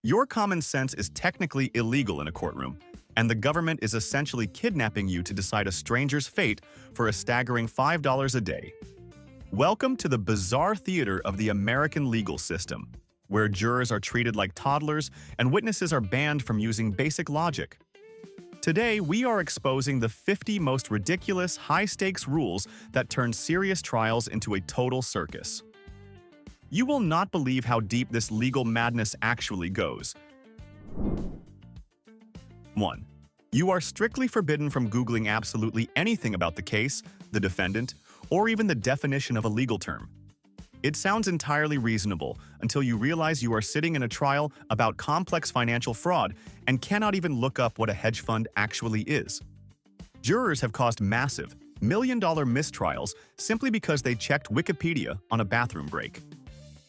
Your common sense is technically illegal in a courtroom, and the government is essentially kidnapping you to decide a stranger's fate for a staggering $5 a day. Welcome to the bizarre theater of the American legal system, where jurors are treated like toddlers and witnesses are banned from using basic logic. Today, we are exposing the 50 most ridiculous, high-stakes rules that turn serious trials into a total circus. You will not believe how deep this legal madness actually goes. 1. You are strictly forbidden from Googling absolutely anything about the case, the defendant, or even the definition of a legal term. It sounds entirely reasonable until you realize you are sitting in a trial about complex financial fraud and cannot even look up what a hedge fund actually is. Jurors have caused massive, million-dollar mistrials simply because they checked Wikipedia on a bathroom break.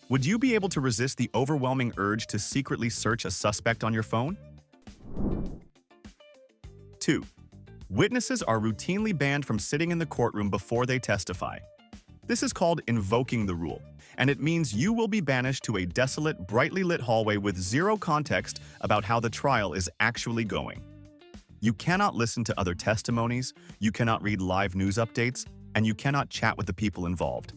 Would you be able to resist the overwhelming urge to secretly search a suspect on your phone? 2. Witnesses are routinely banned from sitting in the courtroom before they testify. This is called invoking the rule, and it means you will be banished to a desolate, brightly lit hallway with zero context about how the trial is actually going. You cannot listen to other testimonies, you cannot read live news updates, and you cannot chat with the people involved.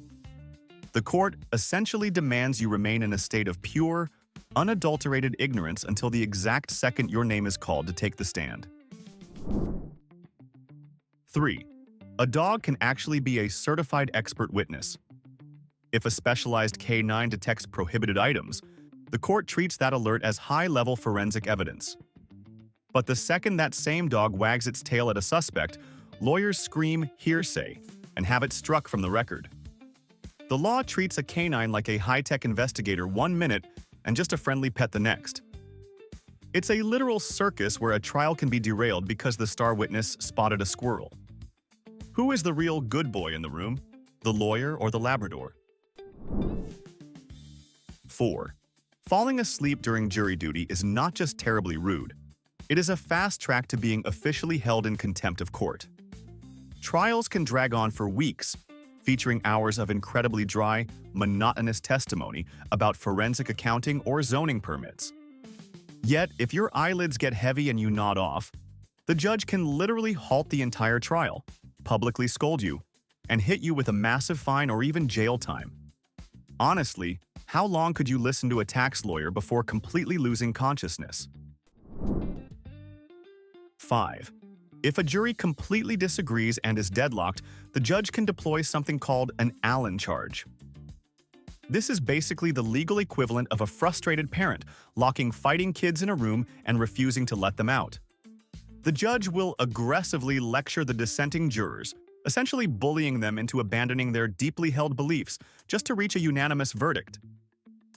The court essentially demands you remain in a state of pure, unadulterated ignorance until the exact second your name is called to take the stand. 3. A dog can actually be a certified expert witness. If a specialized canine detects prohibited items, the court treats that alert as high-level forensic evidence. But the second that same dog wags its tail at a suspect, lawyers scream hearsay and have it struck from the record. The law treats a canine like a high-tech investigator 1 minute and just a friendly pet the next. It's a literal circus where a trial can be derailed because the star witness spotted a squirrel. Who is the real good boy in the room, the lawyer or the Labrador? 4. Falling asleep during jury duty is not just terribly rude. It is a fast track to being officially held in contempt of court. Trials can drag on for weeks, featuring hours of incredibly dry, monotonous testimony about forensic accounting or zoning permits. Yet, if your eyelids get heavy and you nod off, the judge can literally halt the entire trial, publicly scold you, and hit you with a massive fine or even jail time. Honestly, how long could you listen to a tax lawyer before completely losing consciousness? 5. If a jury completely disagrees and is deadlocked, the judge can deploy something called an Allen charge. This is basically the legal equivalent of a frustrated parent locking fighting kids in a room and refusing to let them out. The judge will aggressively lecture the dissenting jurors, essentially bullying them into abandoning their deeply held beliefs just to reach a unanimous verdict.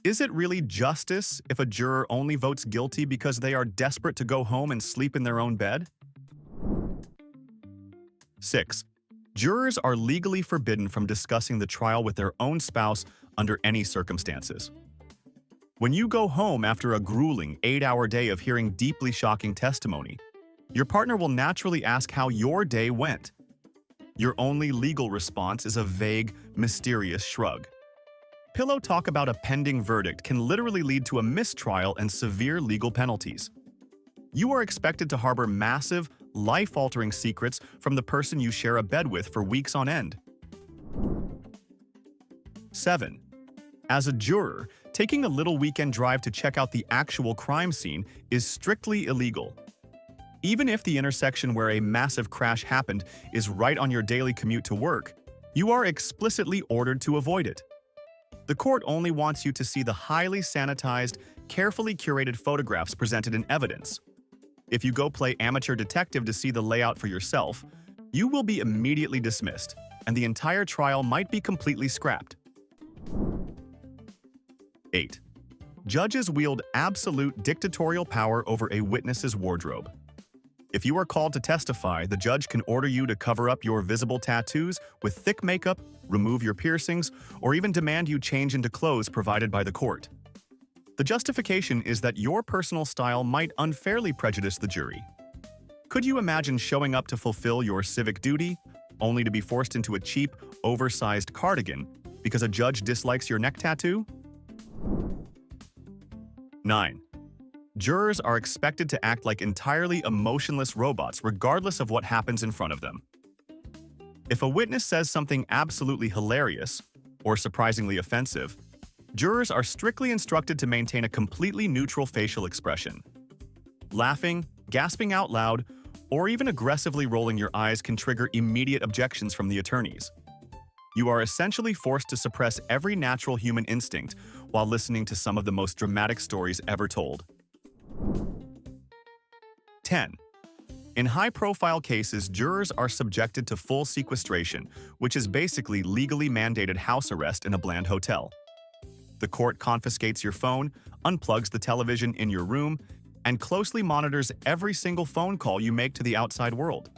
Is it really justice if a juror only votes guilty because they are desperate to go home and sleep in their own bed? 6. Jurors are legally forbidden from discussing the trial with their own spouse under any circumstances. When you go home after a grueling 8-hour day of hearing deeply shocking testimony, your partner will naturally ask how your day went. Your only legal response is a vague, mysterious shrug. Pillow talk about a pending verdict can literally lead to a mistrial and severe legal penalties. You are expected to harbor massive, life-altering secrets from the person you share a bed with for weeks on end. 7. As a juror, taking a little weekend drive to check out the actual crime scene is strictly illegal. Even if the intersection where a massive crash happened is right on your daily commute to work, you are explicitly ordered to avoid it. The court only wants you to see the highly sanitized, carefully curated photographs presented in evidence. If you go play amateur detective to see the layout for yourself, you will be immediately dismissed, and the entire trial might be completely scrapped. 8. Judges wield absolute dictatorial power over a witness's wardrobe. If you are called to testify, the judge can order you to cover up your visible tattoos with thick makeup, remove your piercings, or even demand you change into clothes provided by the court. The justification is that your personal style might unfairly prejudice the jury. Could you imagine showing up to fulfill your civic duty, only to be forced into a cheap, oversized cardigan because a judge dislikes your neck tattoo? 9. Jurors are expected to act like entirely emotionless robots regardless of what happens in front of them. If a witness says something absolutely hilarious or surprisingly offensive, jurors are strictly instructed to maintain a completely neutral facial expression. Laughing, gasping out loud, or even aggressively rolling your eyes can trigger immediate objections from the attorneys. You are essentially forced to suppress every natural human instinct while listening to some of the most dramatic stories ever told. 10. In high-profile cases, jurors are subjected to full sequestration, which is basically legally mandated house arrest in a bland hotel. The court confiscates your phone, unplugs the television in your room, and closely monitors every single phone call you make to the outside world.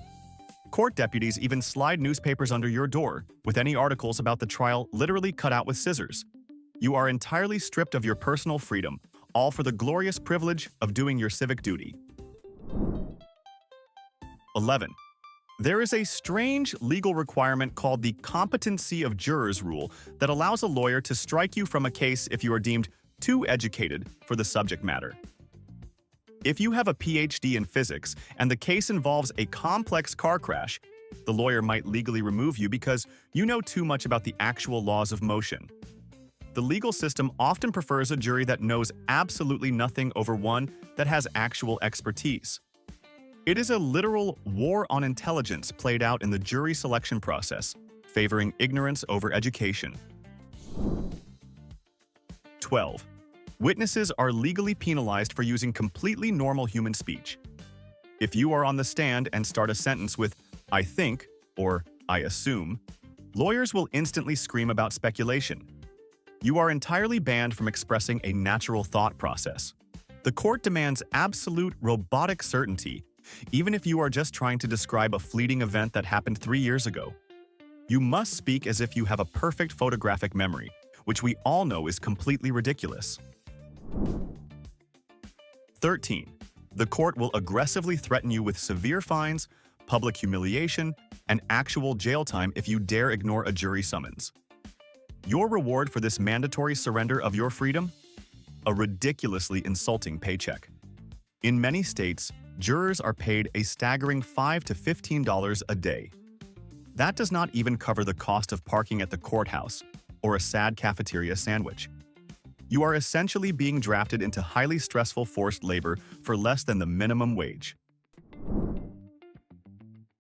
Court deputies even slide newspapers under your door, with any articles about the trial literally cut out with scissors. You are entirely stripped of your personal freedom, all for the glorious privilege of doing your civic duty. 11. There is a strange legal requirement called the competency of jurors rule that allows a lawyer to strike you from a case if you are deemed too educated for the subject matter. If you have a PhD in physics and the case involves a complex car crash, the lawyer might legally remove you because you know too much about the actual laws of motion. The legal system often prefers a jury that knows absolutely nothing over one that has actual expertise. It is a literal war on intelligence played out in the jury selection process, favoring ignorance over education. 12. Witnesses are legally penalized for using completely normal human speech. If you are on the stand and start a sentence with, "I think," or "I assume," lawyers will instantly scream about speculation. You are entirely banned from expressing a natural thought process. The court demands absolute robotic certainty, even if you are just trying to describe a fleeting event that happened 3 years ago. You must speak as if you have a perfect photographic memory, which we all know is completely ridiculous. 13. The court will aggressively threaten you with severe fines, public humiliation, and actual jail time if you dare ignore a jury summons. Your reward for this mandatory surrender of your freedom? A ridiculously insulting paycheck. In many states, jurors are paid a staggering $5 to $15 a day. That does not even cover the cost of parking at the courthouse or a sad cafeteria sandwich. You are essentially being drafted into highly stressful forced labor for less than the minimum wage.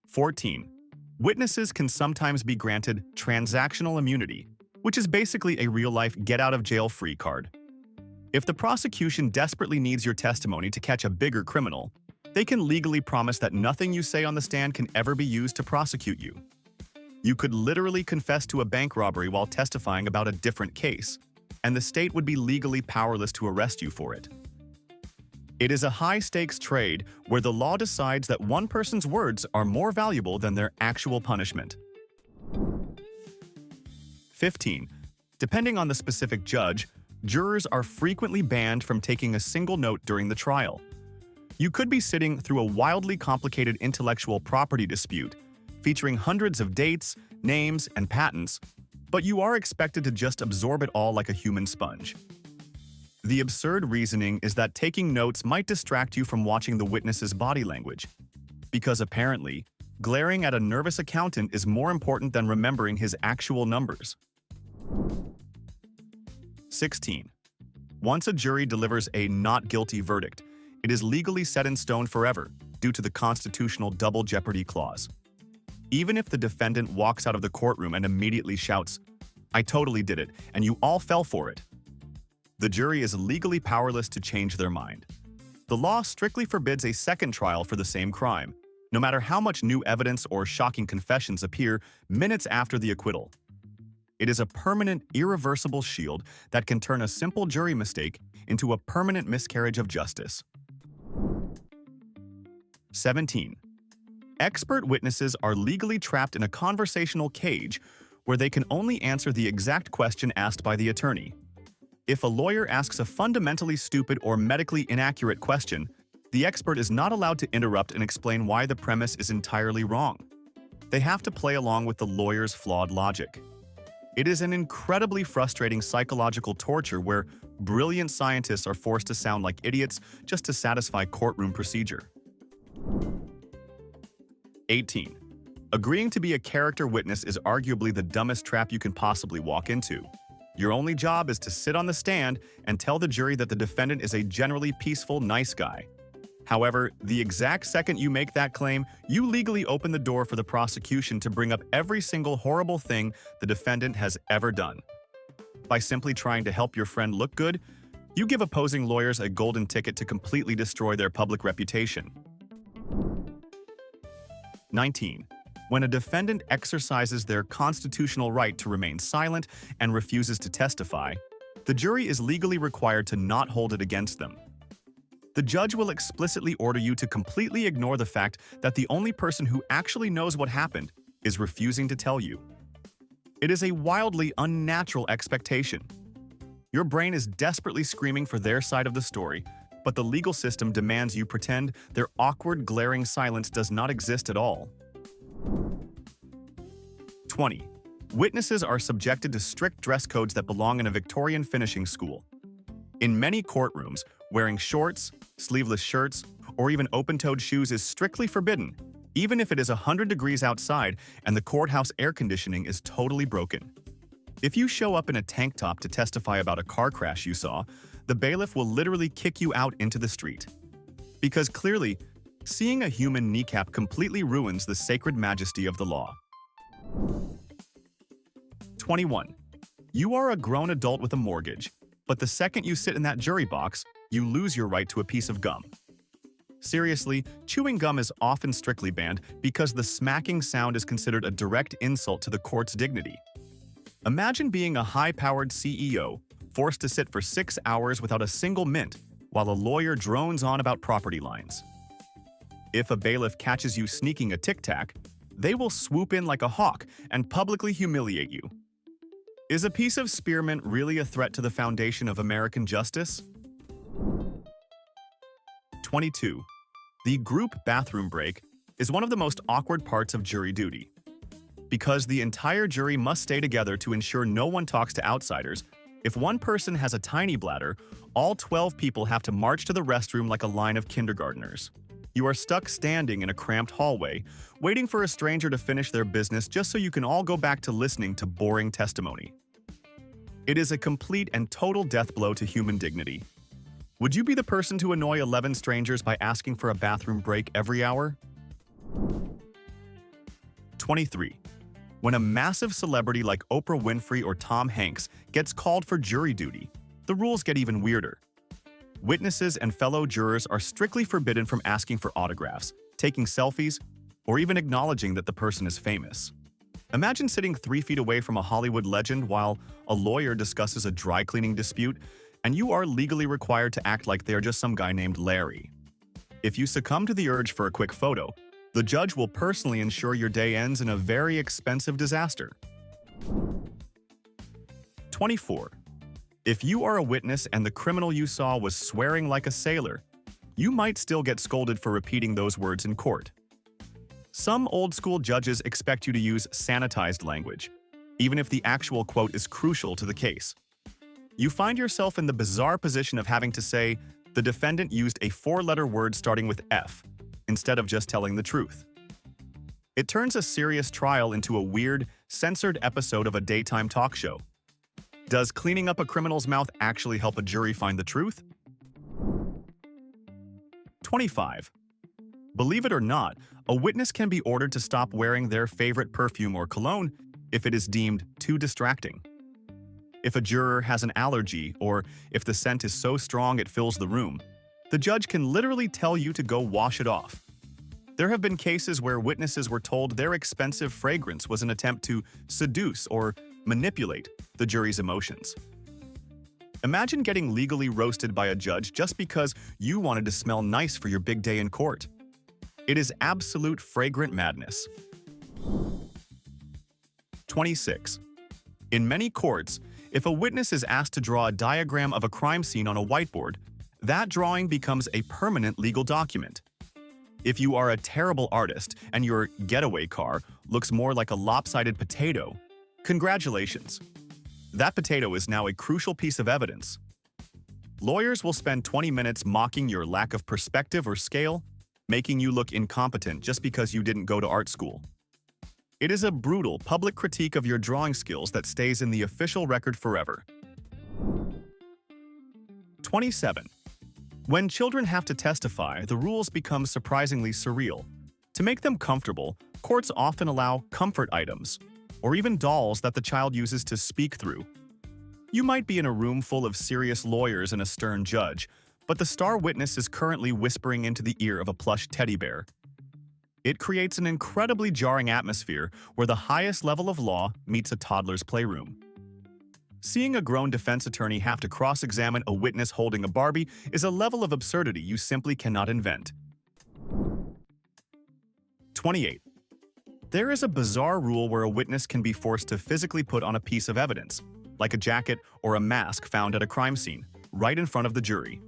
14. Witnesses can sometimes be granted transactional immunity, which is basically a real-life get-out-of-jail-free card. If the prosecution desperately needs your testimony to catch a bigger criminal, they can legally promise that nothing you say on the stand can ever be used to prosecute you. You could literally confess to a bank robbery while testifying about a different case, and the state would be legally powerless to arrest you for it. It is a high-stakes trade where the law decides that one person's words are more valuable than their actual punishment. 15. Depending on the specific judge, jurors are frequently banned from taking a single note during the trial. You could be sitting through a wildly complicated intellectual property dispute, featuring hundreds of dates, names, and patents, but you are expected to just absorb it all like a human sponge. The absurd reasoning is that taking notes might distract you from watching the witness's body language, because apparently, glaring at a nervous accountant is more important than remembering his actual numbers. 16. Once a jury delivers a not guilty verdict, it is legally set in stone forever due to the constitutional double jeopardy clause. Even if the defendant walks out of the courtroom and immediately shouts, "I totally did it, and you all fell for it," the jury is legally powerless to change their mind. The law strictly forbids a second trial for the same crime, no matter how much new evidence or shocking confessions appear minutes after the acquittal. It is a permanent, irreversible shield that can turn a simple jury mistake into a permanent miscarriage of justice. 17. Expert witnesses are legally trapped in a conversational cage where they can only answer the exact question asked by the attorney. If a lawyer asks a fundamentally stupid or medically inaccurate question, the expert is not allowed to interrupt and explain why the premise is entirely wrong. They have to play along with the lawyer's flawed logic. It is an incredibly frustrating psychological torture where Brilliant scientists are forced to sound like idiots just to satisfy courtroom procedure. 18. Agreeing to be a character witness is arguably the dumbest trap you can possibly walk into. Your only job is to sit on the stand and tell the jury that the defendant is a generally peaceful, nice guy. However, the exact second you make that claim, you legally open the door for the prosecution to bring up every single horrible thing the defendant has ever done. By simply trying to help your friend look good, you give opposing lawyers a golden ticket to completely destroy their public reputation. 19. When a defendant exercises their constitutional right to remain silent and refuses to testify, the jury is legally required to not hold it against them. The judge will explicitly order you to completely ignore the fact that the only person who actually knows what happened is refusing to tell you. It is a wildly unnatural expectation. Your brain is desperately screaming for their side of the story, but the legal system demands you pretend their awkward, glaring silence does not exist at all. 20. Witnesses are subjected to strict dress codes that belong in a Victorian finishing school. In many courtrooms, wearing shorts, sleeveless shirts, or even open-toed shoes is strictly forbidden, even if it is 100 degrees outside and the courthouse air conditioning is totally broken. If you show up in a tank top to testify about a car crash you saw, the bailiff will literally kick you out into the street. Because clearly, seeing a human kneecap completely ruins the sacred majesty of the law. 21. You are a grown adult with a mortgage, but the second you sit in that jury box, you lose your right to a piece of gum. Seriously, chewing gum is often strictly banned because the smacking sound is considered a direct insult to the court's dignity. Imagine being a high-powered CEO, forced to sit for 6 hours without a single mint, while a lawyer drones on about property lines. If a bailiff catches you sneaking a tic-tac, they will swoop in like a hawk and publicly humiliate you. Is a piece of spearmint really a threat to the foundation of American justice? 22. The group bathroom break is one of the most awkward parts of jury duty. Because the entire jury must stay together to ensure no one talks to outsiders, if one person has a tiny bladder, all 12 people have to march to the restroom like a line of kindergartners. You are stuck standing in a cramped hallway, waiting for a stranger to finish their business just so you can all go back to listening to boring testimony. It is a complete and total death blow to human dignity. Would you be the person to annoy 11 strangers by asking for a bathroom break every hour? 23. When a massive celebrity like Oprah Winfrey or Tom Hanks gets called for jury duty, the rules get even weirder. Witnesses and fellow jurors are strictly forbidden from asking for autographs, taking selfies, or even acknowledging that the person is famous. Imagine sitting 3 feet away from a Hollywood legend while a lawyer discusses a dry cleaning dispute, and you are legally required to act like they are just some guy named Larry. If you succumb to the urge for a quick photo, the judge will personally ensure your day ends in a very expensive disaster. 24. If you are a witness and the criminal you saw was swearing like a sailor, you might still get scolded for repeating those words in court. Some old-school judges expect you to use sanitized language, even if the actual quote is crucial to the case. You find yourself in the bizarre position of having to say, the defendant used a 4-letter word starting with F, instead of just telling the truth. It turns a serious trial into a weird, censored episode of a daytime talk show. Does cleaning up a criminal's mouth actually help a jury find the truth? 25. Believe it or not, a witness can be ordered to stop wearing their favorite perfume or cologne if it is deemed too distracting. If a juror has an allergy or if the scent is so strong it fills the room, the judge can literally tell you to go wash it off. There have been cases where witnesses were told their expensive fragrance was an attempt to seduce or manipulate the jury's emotions. Imagine getting legally roasted by a judge just because you wanted to smell nice for your big day in court. It is absolute fragrant madness. 26. In many courts, if a witness is asked to draw a diagram of a crime scene on a whiteboard, that drawing becomes a permanent legal document. If you are a terrible artist and your getaway car looks more like a lopsided potato, congratulations. That potato is now a crucial piece of evidence. Lawyers will spend 20 minutes mocking your lack of perspective or scale, making you look incompetent just because you didn't go to art school. It is a brutal, public critique of your drawing skills that stays in the official record forever. 27. When children have to testify, the rules become surprisingly surreal. To make them comfortable, courts often allow comfort items, or even dolls that the child uses to speak through. You might be in a room full of serious lawyers and a stern judge, but the star witness is currently whispering into the ear of a plush teddy bear. It creates an incredibly jarring atmosphere where the highest level of law meets a toddler's playroom. Seeing a grown defense attorney have to cross-examine a witness holding a Barbie is a level of absurdity you simply cannot invent. 28. There is a bizarre rule where a witness can be forced to physically put on a piece of evidence, like a jacket or a mask found at a crime scene, right in front of the jury.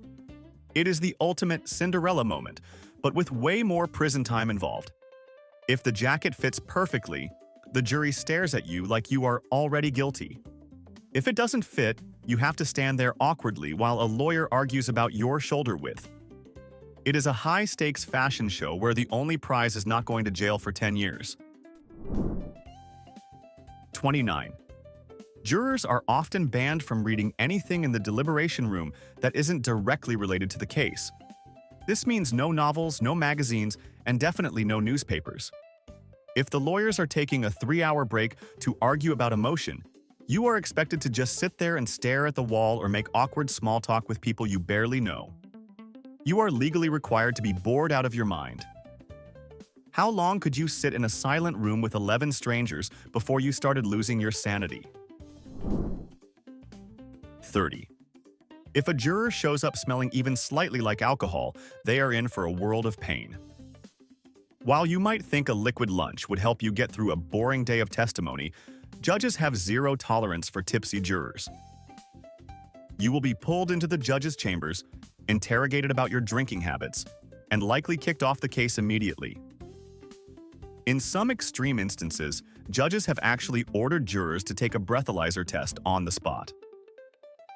It is the ultimate Cinderella moment, but with way more prison time involved. If the jacket fits perfectly, the jury stares at you like you are already guilty. If it doesn't fit, you have to stand there awkwardly while a lawyer argues about your shoulder width. It is a high-stakes fashion show where the only prize is not going to jail for 10 years. 29. Jurors are often banned from reading anything in the deliberation room that isn't directly related to the case. This means no novels, no magazines, and definitely no newspapers. If the lawyers are taking a 3-hour break to argue about a motion, you are expected to just sit there and stare at the wall or make awkward small talk with people you barely know. You are legally required to be bored out of your mind. How long could you sit in a silent room with 11 strangers before you started losing your sanity? 30. If a juror shows up smelling even slightly like alcohol, they are in for a world of pain. While you might think a liquid lunch would help you get through a boring day of testimony, judges have zero tolerance for tipsy jurors. You will be pulled into the judge's chambers, interrogated about your drinking habits, and likely kicked off the case immediately. In some extreme instances, judges have actually ordered jurors to take a breathalyzer test on the spot.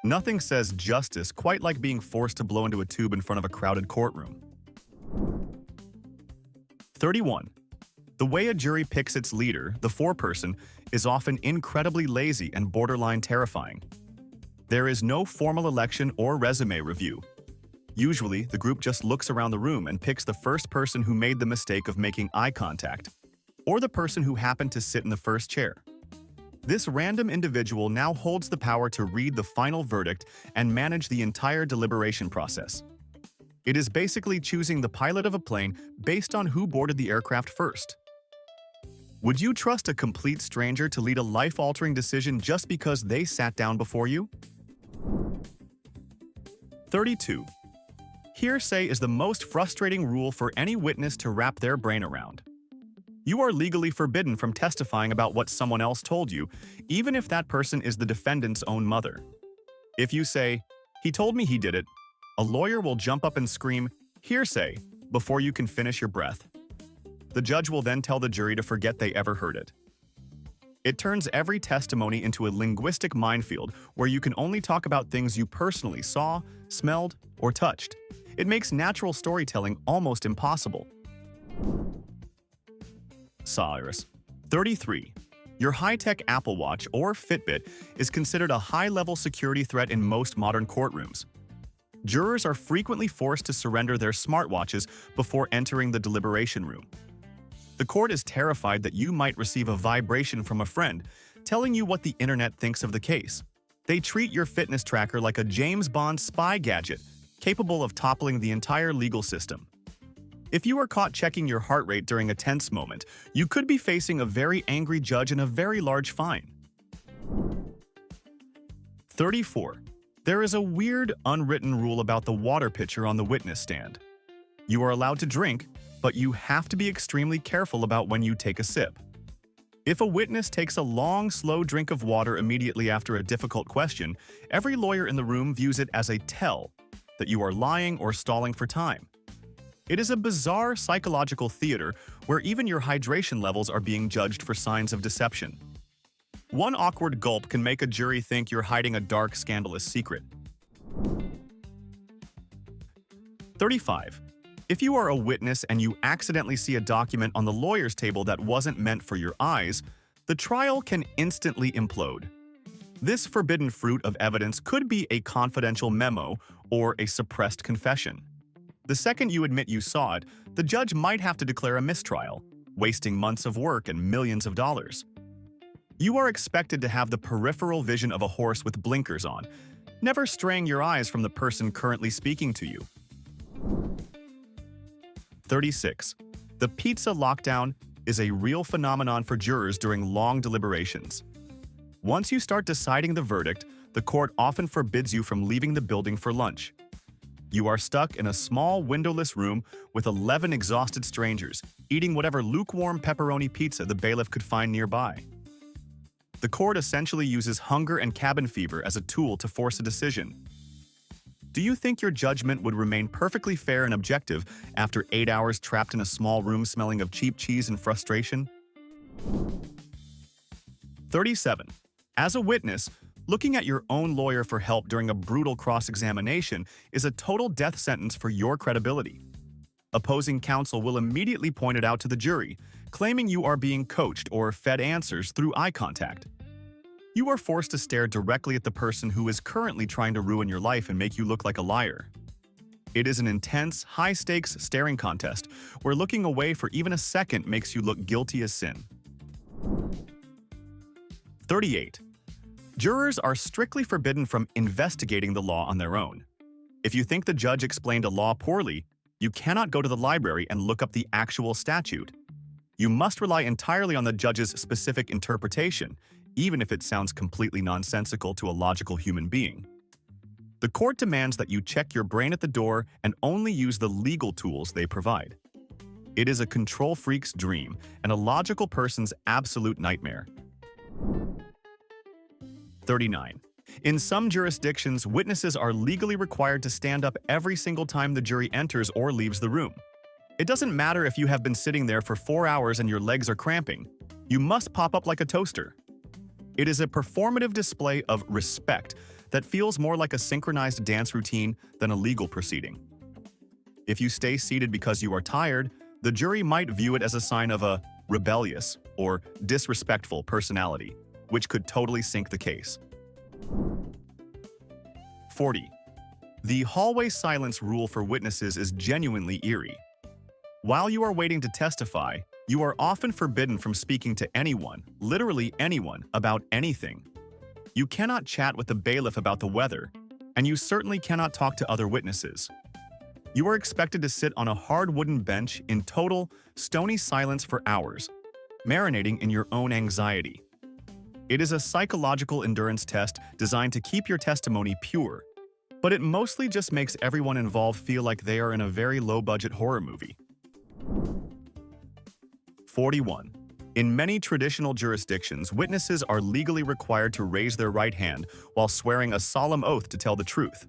Nothing says justice quite like being forced to blow into a tube in front of a crowded courtroom. 31. The way a jury picks its leader, the foreperson, is often incredibly lazy and borderline terrifying. There is no formal election or resume review. Usually, the group just looks around the room and picks the first person who made the mistake of making eye contact, or the person who happened to sit in the first chair. This random individual now holds the power to read the final verdict and manage the entire deliberation process. It is basically choosing the pilot of a plane based on who boarded the aircraft first. Would you trust a complete stranger to lead a life-altering decision just because they sat down before you? 32. Hearsay is the most frustrating rule for any witness to wrap their brain around. You are legally forbidden from testifying about what someone else told you, even if that person is the defendant's own mother. If you say, "He told me he did it," a lawyer will jump up and scream, "Hearsay," before you can finish your breath. The judge will then tell the jury to forget they ever heard it. It turns every testimony into a linguistic minefield where you can only talk about things you personally saw, smelled, or touched. It makes natural storytelling almost impossible. Cyrus. 33. Your high-tech Apple Watch or Fitbit is considered a high-level security threat in most modern courtrooms. Jurors are frequently forced to surrender their smartwatches before entering the deliberation room. The court is terrified that you might receive a vibration from a friend telling you what the internet thinks of the case. They treat your fitness tracker like a James Bond spy gadget, capable of toppling the entire legal system. If you are caught checking your heart rate during a tense moment, you could be facing a very angry judge and a very large fine. 34. There is a weird, unwritten rule about the water pitcher on the witness stand. You are allowed to drink, but you have to be extremely careful about when you take a sip. If a witness takes a long, slow drink of water immediately after a difficult question, every lawyer in the room views it as a tell that you are lying or stalling for time. It is a bizarre psychological theater where even your hydration levels are being judged for signs of deception. One awkward gulp can make a jury think you're hiding a dark, scandalous secret. 35. If you are a witness and you accidentally see a document on the lawyer's table that wasn't meant for your eyes, the trial can instantly implode. This forbidden fruit of evidence could be a confidential memo or a suppressed confession. The second you admit you saw it, the judge might have to declare a mistrial, wasting months of work and millions of dollars. You are expected to have the peripheral vision of a horse with blinkers on, never straying your eyes from the person currently speaking to you. 36. The pizza lockdown is a real phenomenon for jurors during long deliberations. Once you start deciding the verdict, the court often forbids you from leaving the building for lunch. You are stuck in a small, windowless room with 11 exhausted strangers, eating whatever lukewarm pepperoni pizza the bailiff could find nearby. The court essentially uses hunger and cabin fever as a tool to force a decision. Do you think your judgment would remain perfectly fair and objective after 8 hours trapped in a small room smelling of cheap cheese and frustration? 37. As a witness, looking at your own lawyer for help during a brutal cross-examination is a total death sentence for your credibility. Opposing counsel will immediately point it out to the jury, claiming you are being coached or fed answers through eye contact. You are forced to stare directly at the person who is currently trying to ruin your life and make you look like a liar. It is an intense, high-stakes staring contest where looking away for even a second makes you look guilty as sin. 38. Jurors are strictly forbidden from investigating the law on their own. If you think the judge explained a law poorly, you cannot go to the library and look up the actual statute. You must rely entirely on the judge's specific interpretation, even if it sounds completely nonsensical to a logical human being. The court demands that you check your brain at the door and only use the legal tools they provide. It is a control freak's dream and a logical person's absolute nightmare. 39. In some jurisdictions, witnesses are legally required to stand up every single time the jury enters or leaves the room. It doesn't matter if you have been sitting there for 4 hours and your legs are cramping. You must pop up like a toaster. It is a performative display of respect that feels more like a synchronized dance routine than a legal proceeding. If you stay seated because you are tired, the jury might view it as a sign of a rebellious or disrespectful personality, which could totally sink the case. 40. The hallway silence rule for witnesses is genuinely eerie. While you are waiting to testify, you are often forbidden from speaking to anyone, literally anyone, about anything. You cannot chat with the bailiff about the weather, and you certainly cannot talk to other witnesses. You are expected to sit on a hard wooden bench in total, stony silence for hours, marinating in your own anxiety. It is a psychological endurance test designed to keep your testimony pure, but it mostly just makes everyone involved feel like they are in a very low-budget horror movie. 41. In many traditional jurisdictions, witnesses are legally required to raise their right hand while swearing a solemn oath to tell the truth.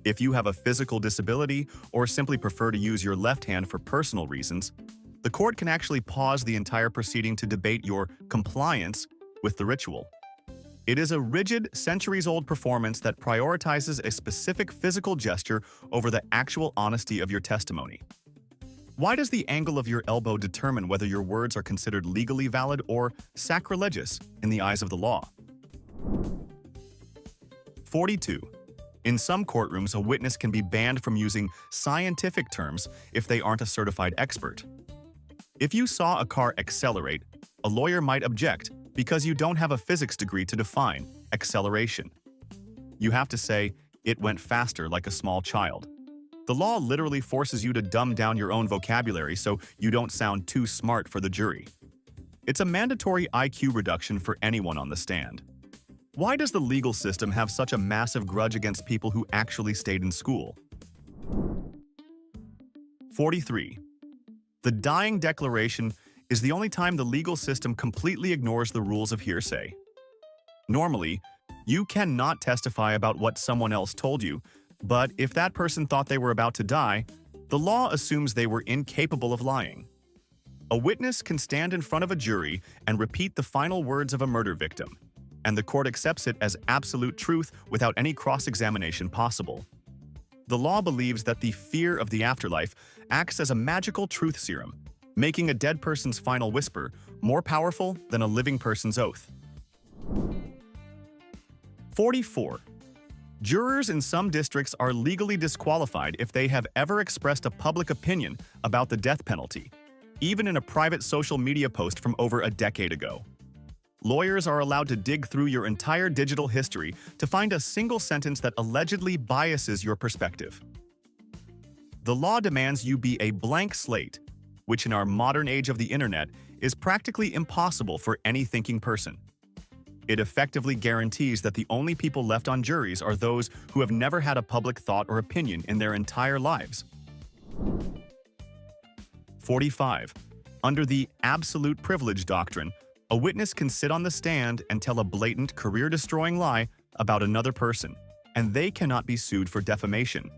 If you have a physical disability or simply prefer to use your left hand for personal reasons, the court can actually pause the entire proceeding to debate your compliance with the ritual. It is a rigid, centuries-old performance that prioritizes a specific physical gesture over the actual honesty of your testimony. Why does the angle of your elbow determine whether your words are considered legally valid or sacrilegious in the eyes of the law? 42. In some courtrooms, a witness can be banned from using scientific terms if they aren't a certified expert. If you saw a car accelerate, a lawyer might object because you don't have a physics degree to define acceleration. You have to say, "It went faster like a small child." The law literally forces you to dumb down your own vocabulary so you don't sound too smart for the jury. It's a mandatory IQ reduction for anyone on the stand. Why does the legal system have such a massive grudge against people who actually stayed in school? 43. The dying declaration is the only time the legal system completely ignores the rules of hearsay. Normally, you cannot testify about what someone else told you, but if that person thought they were about to die, the law assumes they were incapable of lying. A witness can stand in front of a jury and repeat the final words of a murder victim, and the court accepts it as absolute truth without any cross-examination possible. The law believes that the fear of the afterlife acts as a magical truth serum, making a dead person's final whisper more powerful than a living person's oath. 44. Jurors in some districts are legally disqualified if they have ever expressed a public opinion about the death penalty, even in a private social media post from over a decade ago. Lawyers are allowed to dig through your entire digital history to find a single sentence that allegedly biases your perspective. The law demands you be a blank slate, which in our modern age of the internet is practically impossible for any thinking person. It effectively guarantees that the only people left on juries are those who have never had a public thought or opinion in their entire lives. 45. Under the absolute privilege doctrine, a witness can sit on the stand and tell a blatant, career-destroying lie about another person, and they cannot be sued for defamation.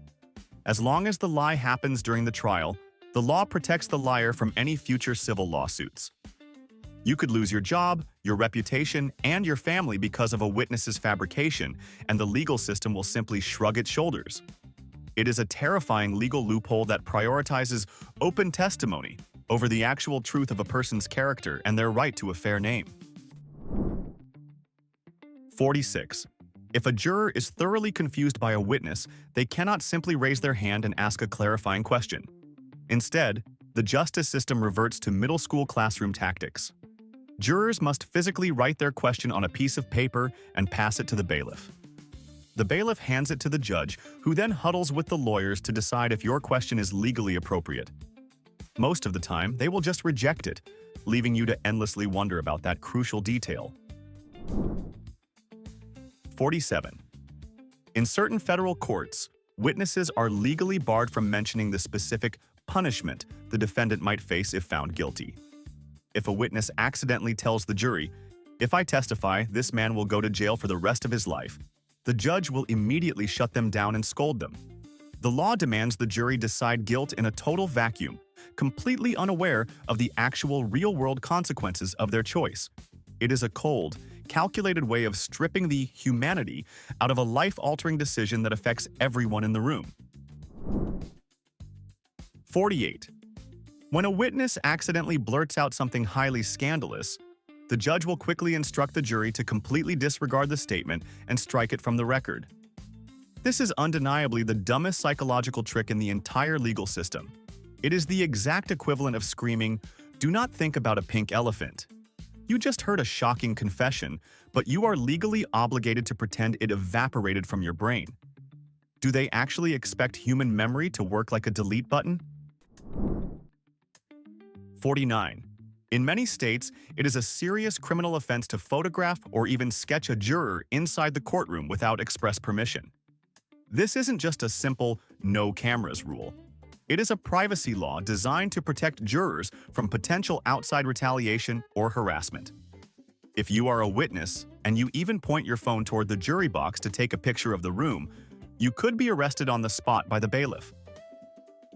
As long as the lie happens during the trial, the law protects the liar from any future civil lawsuits. You could lose your job, your reputation, and your family because of a witness's fabrication, and the legal system will simply shrug its shoulders. It is a terrifying legal loophole that prioritizes open testimony over the actual truth of a person's character and their right to a fair name. 46. If a juror is thoroughly confused by a witness, they cannot simply raise their hand and ask a clarifying question. Instead, the justice system reverts to middle school classroom tactics. Jurors must physically write their question on a piece of paper and pass it to the bailiff. The bailiff hands it to the judge, who then huddles with the lawyers to decide if your question is legally appropriate. Most of the time, they will just reject it, leaving you to endlessly wonder about that crucial detail. 47. In certain federal courts, witnesses are legally barred from mentioning the specific punishment the defendant might face if found guilty. If a witness accidentally tells the jury, "If I testify, this man will go to jail for the rest of his life," the judge will immediately shut them down and scold them. The law demands the jury decide guilt in a total vacuum, completely unaware of the actual real-world consequences of their choice. It is a cold, calculated way of stripping the humanity out of a life-altering decision that affects everyone in the room. 48. When a witness accidentally blurts out something highly scandalous, the judge will quickly instruct the jury to completely disregard the statement and strike it from the record. This is undeniably the dumbest psychological trick in the entire legal system. It is the exact equivalent of screaming, "Do not think about a pink elephant." You just heard a shocking confession, but you are legally obligated to pretend it evaporated from your brain. Do they actually expect human memory to work like a delete button? 49. In many states, it is a serious criminal offense to photograph or even sketch a juror inside the courtroom without express permission. This isn't just a simple "no cameras" rule. It is a privacy law designed to protect jurors from potential outside retaliation or harassment. If you are a witness and you even point your phone toward the jury box to take a picture of the room, you could be arrested on the spot by the bailiff.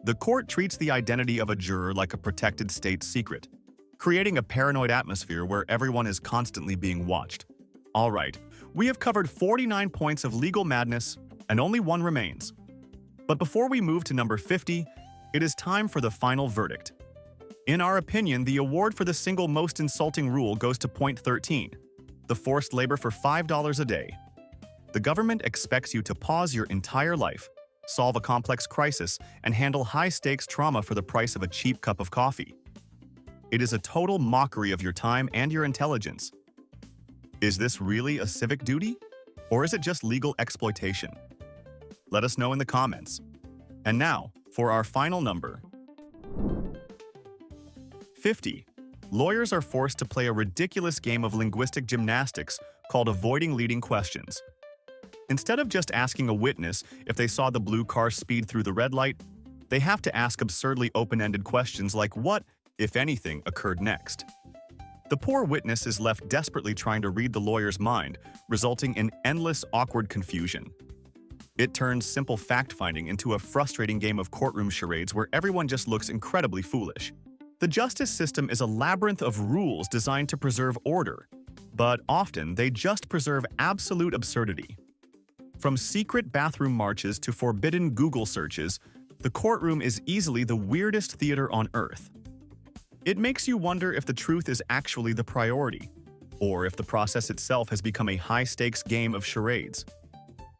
The court treats the identity of a juror like a protected state secret, creating a paranoid atmosphere where everyone is constantly being watched. All right, we have covered 49 points of legal madness, and only one remains. But before we move to number 50, it is time for the final verdict. In our opinion, the award for the single most insulting rule goes to point 13, the forced labor for $5 a day. The government expects you to pause your entire life, solve a complex crisis, and handle high-stakes trauma for the price of a cheap cup of coffee. It is a total mockery of your time and your intelligence. Is this really a civic duty? Or is it just legal exploitation? Let us know in the comments. And now, for our final number. 50. Lawyers are forced to play a ridiculous game of linguistic gymnastics called avoiding leading questions. Instead of just asking a witness if they saw the blue car speed through the red light, they have to ask absurdly open-ended questions like what, if anything, occurred next. The poor witness is left desperately trying to read the lawyer's mind, resulting in endless awkward confusion. It turns simple fact-finding into a frustrating game of courtroom charades where everyone just looks incredibly foolish. The justice system is a labyrinth of rules designed to preserve order, but often they just preserve absolute absurdity. From secret bathroom marches to forbidden Google searches, the courtroom is easily the weirdest theater on Earth. It makes you wonder if the truth is actually the priority, or if the process itself has become a high-stakes game of charades.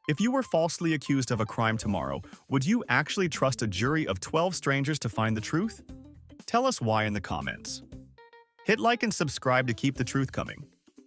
If you were falsely accused of a crime tomorrow, would you actually trust a jury of 12 strangers to find the truth? Tell us why in the comments. Hit like and subscribe to keep the truth coming.